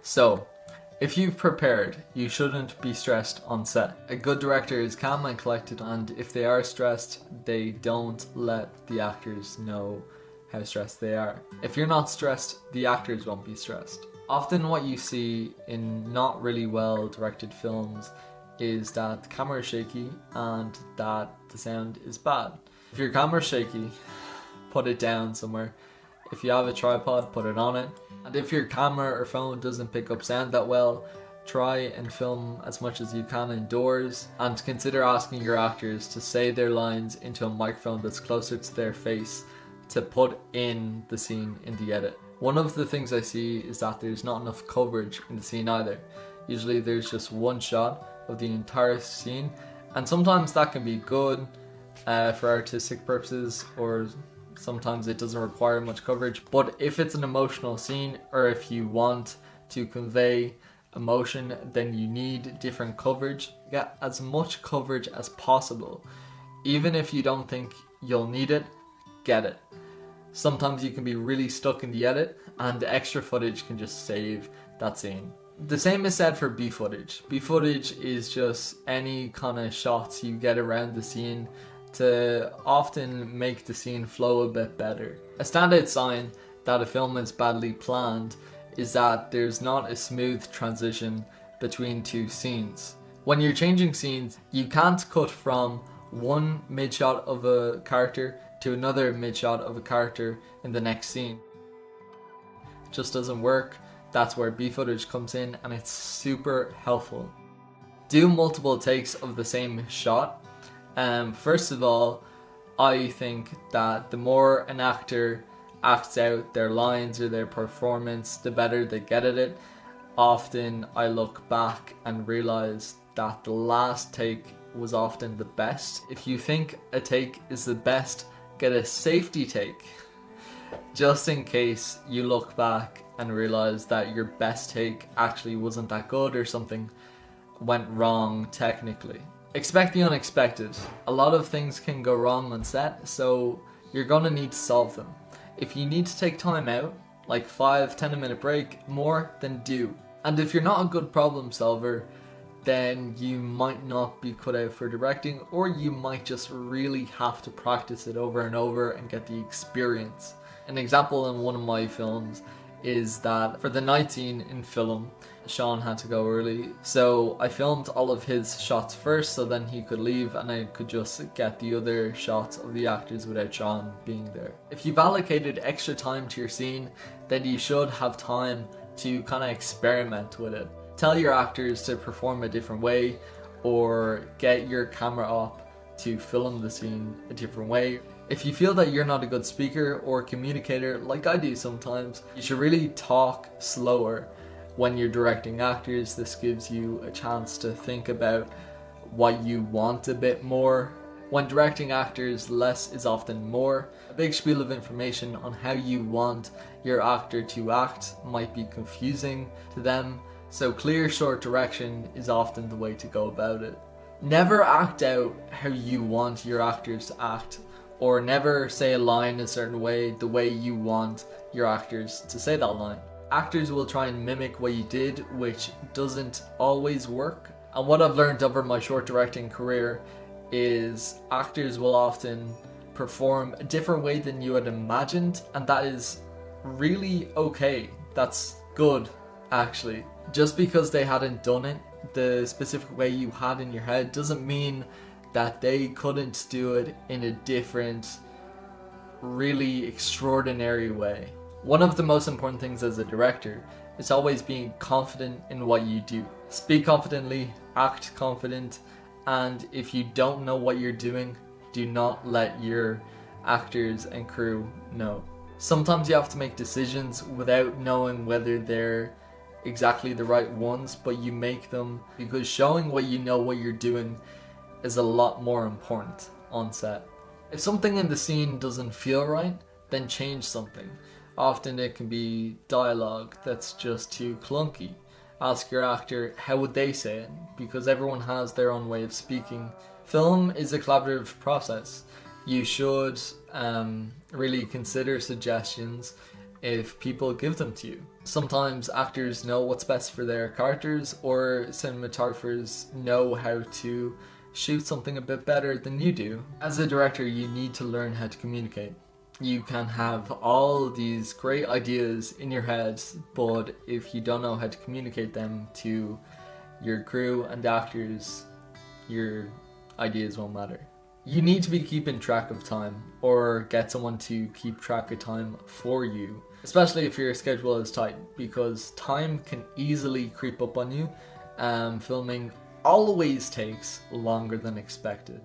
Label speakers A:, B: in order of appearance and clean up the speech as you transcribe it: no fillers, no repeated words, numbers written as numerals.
A: So, if you've prepared, you shouldn't be stressed on set. A good director is calm and collected, and if they are stressed, they don't let the actors know how stressed they are. If you're not stressed, the actors won't be stressed. Often what you see in not really well directed films is that the camera is shaky and that the sound is bad. If your camera is shaky, put it down somewhere. If you have a tripod, put it on it. And if your camera or phone doesn't pick up sound that well, try and film as much as you can indoors, and consider asking your actors to say their lines into a microphone that's closer to their face to put in the scene in the edit. One of the things I see is that there's not enough coverage in the scene either. Usually there's just one shot of the entire scene, and sometimes that can be good for artistic purposes, or sometimes it doesn't require much coverage. But if it's an emotional scene, or if you want to convey emotion, then you need different coverage. Get as much coverage as possible. Even if you don't think you'll need it, get it. Sometimes you can be really stuck in the edit, and the extra footage can just save that scene. The same is said for B footage. B footage is just any kind of shots you get around the scene to often make the scene flow a bit better. A standout sign that a film is badly planned is that there's not a smooth transition between two scenes. When you're changing scenes, you can't cut from one mid-shot of a character to another mid-shot of a character in the next scene. It just doesn't work. That's where B footage comes in, and it's super helpful. Do multiple takes of the same shot. First of all, I think that the more an actor acts out their lines or their performance, the better they get at it. Often I look back and realize that the last take was often the best. If you think a take is the best, get a safety take, just in case you look back and realize that your best take actually wasn't that good, or something went wrong technically. Expect the unexpected. A lot of things can go wrong on set, so you're gonna need to solve them. If you need to take time out, like 5-10 minute break, more, then do. And if you're not a good problem solver, then you might not be cut out for directing, or you might just really have to practice it over and over and get the experience. An example in one of my films is that for the night scene in film, Sean had to go early, so I filmed all of his shots first so then he could leave and I could just get the other shots of the actors without Sean being there. If you've allocated extra time to your scene, then you should have time to kind of experiment with it. Tell your actors to perform a different way, or get your camera up to film the scene a different way. If you feel that you're not a good speaker or communicator, like I do sometimes, you should really talk slower when you're directing actors. This gives you a chance to think about what you want a bit more. When directing actors, less is often more. A big spiel of information on how you want your actor to act might be confusing to them, so clear, short direction is often the way to go about it. Never act out how you want your actors to act, or never say a line a certain way, the way you want your actors to say that line. Actors will try and mimic what you did, which doesn't always work. And what I've learned over my short directing career is actors will often perform a different way than you had imagined, and that is really okay. That's good, actually. Just because they hadn't done it the specific way you had in your head doesn't mean that they couldn't do it in a different, really extraordinary way. One of the most important things as a director is always being confident in what you do. Speak confidently, act confident, and if you don't know what you're doing, do not let your actors and crew know. Sometimes you have to make decisions without knowing whether they're exactly the right ones, but you make them because showing what you know what you're doing is a lot more important on set. If something in the scene doesn't feel right, then change something. Often it can be dialogue that's just too clunky. Ask your actor how would they say it, because everyone has their own way of speaking. Film is a collaborative process. You should really consider suggestions if people give them to you. Sometimes actors know what's best for their characters, or cinematographers know how to shoot something a bit better than you do. As a director, you need to learn how to communicate. You can have all these great ideas in your head, but if you don't know how to communicate them to your crew and actors, your ideas won't matter. You need to be keeping track of time, or get someone to keep track of time for you, especially if your schedule is tight, because time can easily creep up on you. Filming always takes longer than expected.